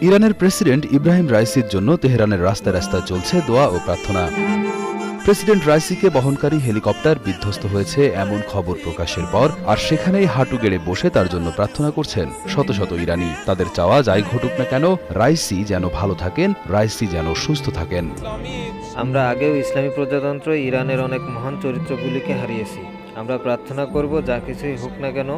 ইরানের প্রেসিডেন্ট ইব্রাহিম রাইসির জন্য তেহরানের রাস্তায় রাস্তায় চলছে দোয়া ও প্রার্থনা। প্রেসিডেন্ট রাইসিকে বহনকারী হেলিকপ্টার বিধ্বস্ত হয়েছে এমন খবর প্রকাশের পর আর সেখানেই হাঁটু গেড়ে বসে তার জন্য প্রার্থনা করছেন শত শত ইরানি। তাদের চাওয়া যাই ঘটুক না কেন, রাইসি যেন ভালো থাকেন, রাইসি যেন সুস্থ থাকেন। আমরা আগেও ইসলামী প্রজাতন্ত্র ইরানের অনেক মহান চরিত্রগুলিকে হারিয়েছি। আমরা প্রার্থনা করব যা কিছুই হোক না কেন,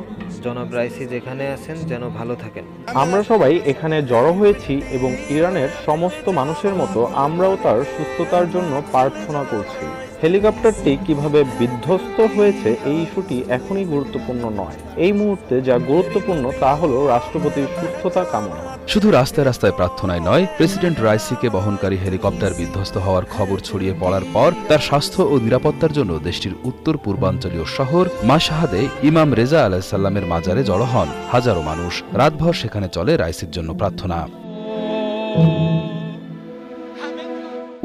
জনাব রাইসি যেখানে আছেন যেন ভালো থাকেন। আমরা সবাই এখানে জড়ো হয়েছি এবং ইরানের সমস্ত মানুষের মতো আমরাও তার সুস্থতার জন্য প্রার্থনা করছি। হেলিকপ্টারটি কিভাবে বিধ্বস্ত হয়েছে এই ইস্যুটি এখনই গুরুত্বপূর্ণ নয়। এই মুহূর্তে যা গুরুত্বপূর্ণ তা হলো রাষ্ট্রপতির সুস্থতা কামনা। শুধু রাস্তায় রাস্তায় প্রার্থনায় নয়, প্রেসিডেন্ট রাইসিকে বহনকারী হেলিকপ্টার বিধ্বস্ত হওয়ার খবর ছড়িয়ে পড়ার পর তার স্বাস্থ্য ও নিরাপত্তার জন্য দেশটির উত্তর পূর্বাঞ্চলীয় শহর মাশহাদে ইমাম রেজা আলাইসাল্লামের মাজারে জড়ো হন হাজারো মানুষ। রাতভর সেখানে চলে রাইসির জন্য প্রার্থনা।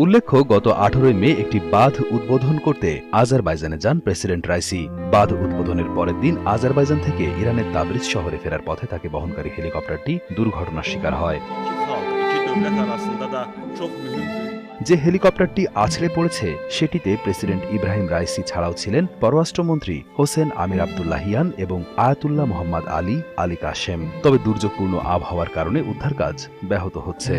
উল্লেখ্য, গত 18 মে একটি বাঁধ উদ্বোধন করতে আজারবাইজানে যান প্রেসিডেন্ট রাইসি। বাঁধ উদ্বোধনের পরের দিন আজারবাইজান থেকে ইরানের তাবরিজ শহরে ফেরার পথে তাকে বহনকারী হেলিকপ্টারটি দুর্ঘটনার শিকার হয়। যে হেলিকপ্টারটি আছড়ে পড়েছে সেটিতে প্রেসিডেন্ট ইব্রাহিম রাইসি ছাড়াও ছিলেন পররাষ্ট্রমন্ত্রী হোসেন আমির আবদুল্লাহিয়ান এবং আয়াতুল্লাহ মোহাম্মদ আলী কাশেম। তবে দুর্যোগপূর্ণ আবহাওয়ার কারণে উদ্ধার কাজ ব্যাহত হচ্ছে।